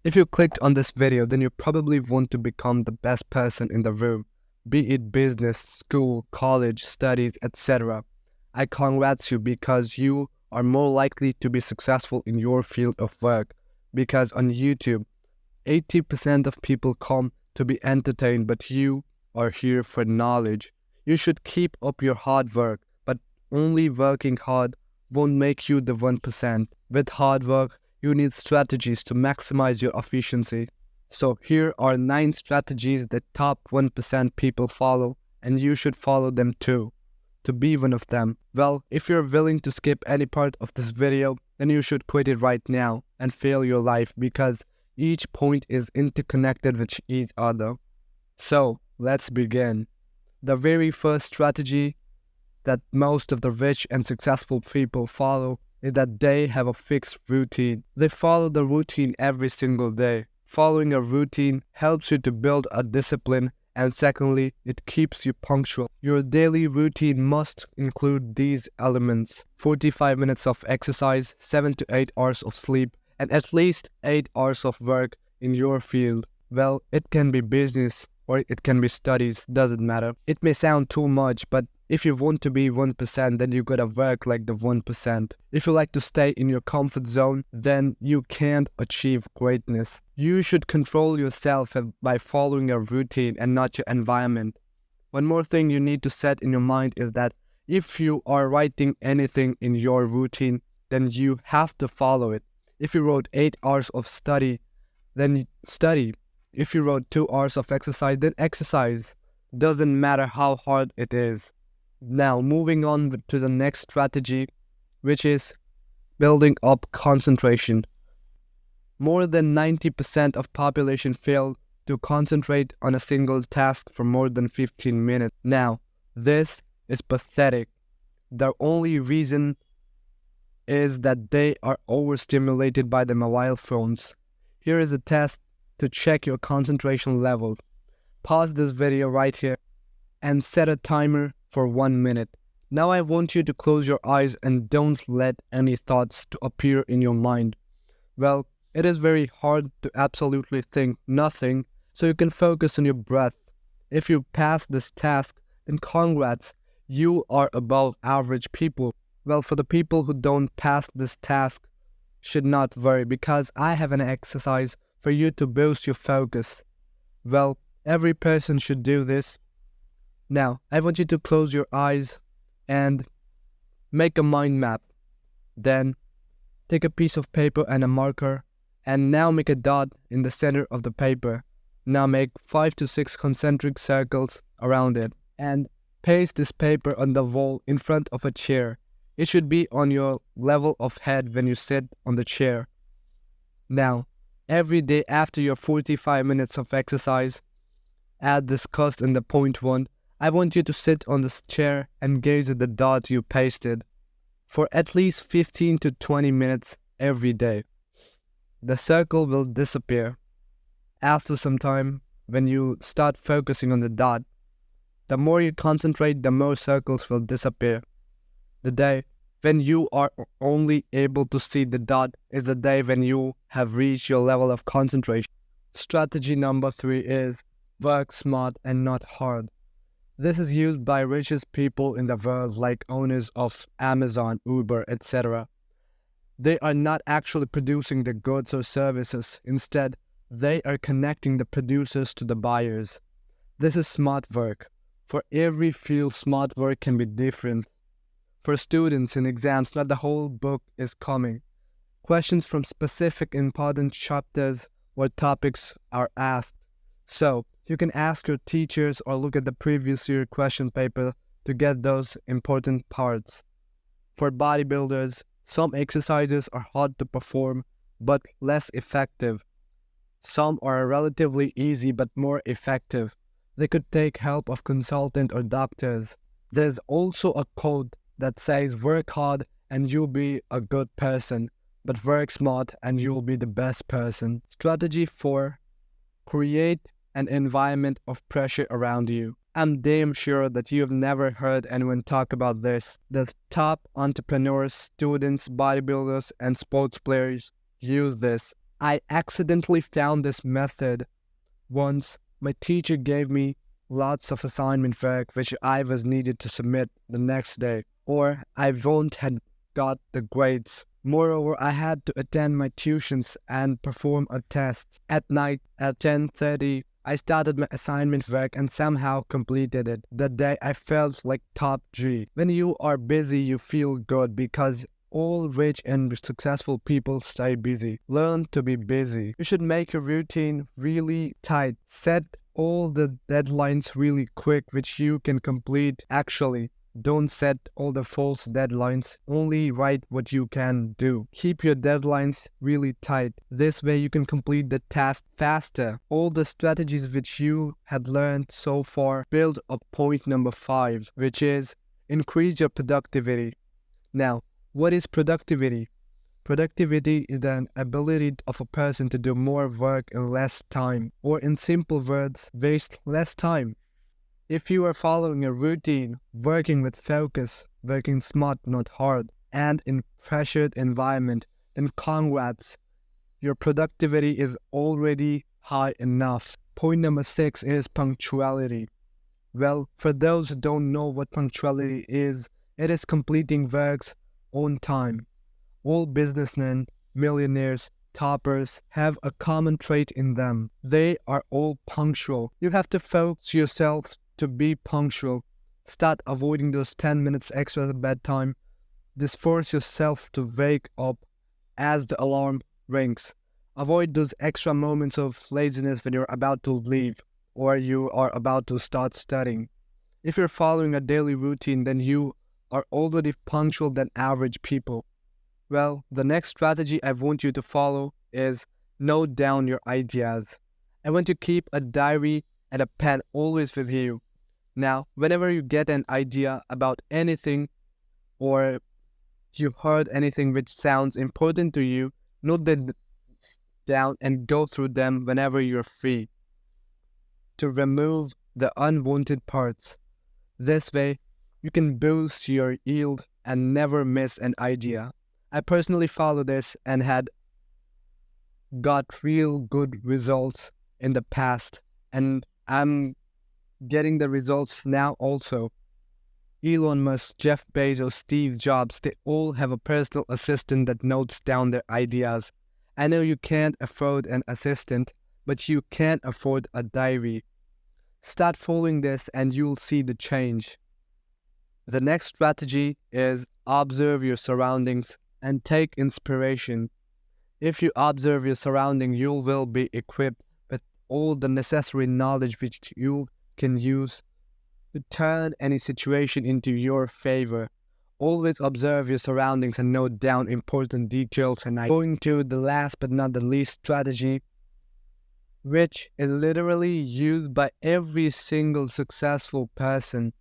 If you clicked on this video, then you probably want to become the best person in the room, be it business, school, college, studies, etc. I congrats you because you are more likely to be successful in your field of work, because on YouTube, 80% of people come to be entertained, but you are here for knowledge. You should keep up your hard work, but only working hard won't make you the 1%. With hard work, you need strategies to maximize your efficiency. So here are 9 strategies that top 1% people follow, and you should follow them too, to be one of them. Well, if you're willing to skip any part of this video, then you should quit it right now and fail your life, because each point is interconnected with each other. So let's begin. The very first strategy that most of the rich and successful people follow is that they have a fixed routine. They follow the routine every single day. Following a routine helps you to build a discipline, and secondly, it keeps you punctual. Your daily routine must include these elements: 45 minutes of exercise, 7 to 8 hours of sleep, and at least 8 hours of work in your field. Well, it can be business or it can be studies, doesn't matter. It may sound too much, but if you want to be 1%, then you gotta work like the 1%. If you like to stay in your comfort zone, then you can't achieve greatness. You should control yourself by following a routine and not your environment. One more thing you need to set in your mind is that if you are writing anything in your routine, then you have to follow it. If you wrote 8 hours of study, then study. If you wrote 2 hours of exercise, then exercise. Doesn't matter how hard it is. Now, moving on to the next strategy, which is building up concentration. More than 90% of population fail to concentrate on a single task for more than 15 minutes. Now, this is pathetic. The only reason is that they are overstimulated by the mobile phones. Here is a test to check your concentration level. Pause this video right here and set a timer for 1 minute. Now I want you to close your eyes and don't let any thoughts to appear in your mind. Well, it is very hard to absolutely think nothing, so you can focus on your breath. If you pass this task, then congrats, you are above average people. Well, for the people who don't pass this task, should not worry, because I have an exercise for you to boost your focus. Well, every person should do this. Now, I want you to close your eyes and make a mind map. Then, take a piece of paper and a marker, and now make a dot in the center of the paper. Now make 5 to 6 concentric circles around it, and paste this paper on the wall in front of a chair. It should be on your level of head when you sit on the chair. Now, every day after your 45 minutes of exercise, as discussed in the point 1, I want you to sit on this chair and gaze at the dot you pasted for at least 15 to 20 minutes every day. The circle will disappear. After some time, when you start focusing on the dot, the more you concentrate, the more circles will disappear. The day when you are only able to see the dot is the day when you have reached your level of concentration. Strategy number 3 is work smart and not hard. This is used by richest people in the world, like owners of Amazon, Uber, etc. They are not actually producing the goods or services. Instead, they are connecting the producers to the buyers. This is smart work. For every field, smart work can be different. For students in exams, not the whole book is coming. Questions from specific important chapters or topics are asked. So, you can ask your teachers or look at the previous year question paper to get those important parts. For bodybuilders, some exercises are hard to perform but less effective. Some are relatively easy but more effective. They could take help of consultant or doctors. There's also a quote that says, work hard and you'll be a good person, but work smart and you'll be the best person. Strategy 4. Create an environment of pressure around you. I'm damn sure that you've never heard anyone talk about this. The top entrepreneurs, students, bodybuilders, and sports players use this. I accidentally found this method once. My teacher gave me lots of assignment work which I was needed to submit the next day, or I won't had got the grades. Moreover, I had to attend my tuitions and perform a test. At night at 10:30, I started my assignment work and somehow completed it. That day I felt like top G. When you are busy, you feel good because all rich and successful people stay busy. Learn to be busy. You should make your routine really tight. Set all the deadlines really quick which you can complete. Actually, don't set all the false deadlines. Only write what you can do. Keep your deadlines really tight. This way you can complete the task faster. All the strategies which you had learned so far build up point number 5, which is increase your productivity. Now, what is productivity? Productivity is the ability of a person to do more work in less time, or in simple words, waste less time. If you are following a routine, working with focus, working smart, not hard, and in pressured environment, then congrats, your productivity is already high enough. Point number 6 is punctuality. Well, for those who don't know what punctuality is, it is completing works on time. All businessmen, millionaires, toppers have a common trait in them. They are all punctual. You have to focus yourself to be punctual. Start avoiding those 10 minutes extra at bedtime. Just force yourself to wake up as the alarm rings. Avoid those extra moments of laziness when you're about to leave or you are about to start studying. If you're following a daily routine, then you are already punctual than average people. Well, the next strategy I want you to follow is note down your ideas. I want you to keep a diary and a pen always with you. Now, whenever you get an idea about anything or you heard anything which sounds important to you, note them down and go through them whenever you're free to remove the unwanted parts. This way, you can boost your yield and never miss an idea. I personally follow this and had got real good results in the past, and I'm getting the results now also. Elon Musk, Jeff Bezos, Steve Jobs, they all have a personal assistant that notes down their ideas. I know you can't afford an assistant, but you can afford a diary. Start following this and you'll see the change. The next strategy is observe your surroundings and take inspiration. If you observe your surroundings, you will be equipped with all the necessary knowledge which you can use to turn any situation into your favor. Always observe your surroundings and note down important details. And I'm going to the last but not the least strategy, which is literally used by every single successful person,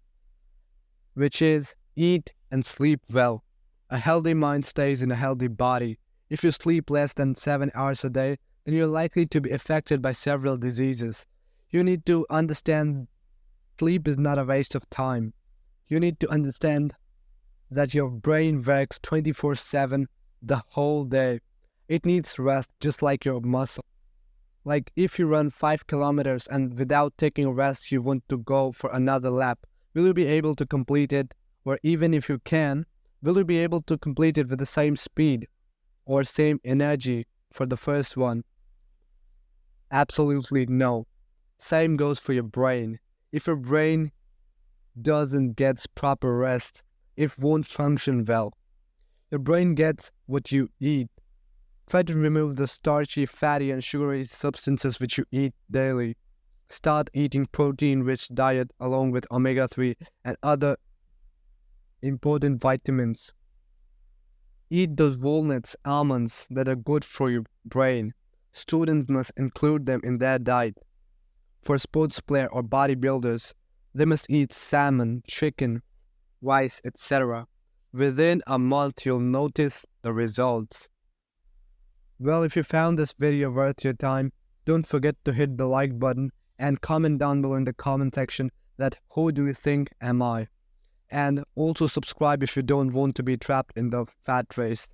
which is eat and sleep well. A healthy mind stays in a healthy body. If you sleep less than 7 hours a day, then you're likely to be affected by several diseases. You need to understand sleep is not a waste of time. You need to understand that your brain works 24/7 the whole day. It needs rest just like your muscle. Like if you run 5 kilometers and without taking a rest you want to go for another lap, will you be able to complete it? Or even if you can, will you be able to complete it with the same speed or same energy for the first one? Absolutely no. Same goes for your brain. If your brain doesn't get proper rest, it won't function well. Your brain gets what you eat. Try to remove the starchy, fatty and sugary substances which you eat daily. Start eating protein-rich diet along with omega-3 and other important vitamins. Eat those walnuts, almonds that are good for your brain. Students must include them in their diet. For sports players or bodybuilders, they must eat salmon, chicken, rice, etc. Within a month, you'll notice the results. Well, if you found this video worth your time, don't forget to hit the like button and comment down below in the comment section that who do you think am I? And also subscribe if you don't want to be trapped in the fat race.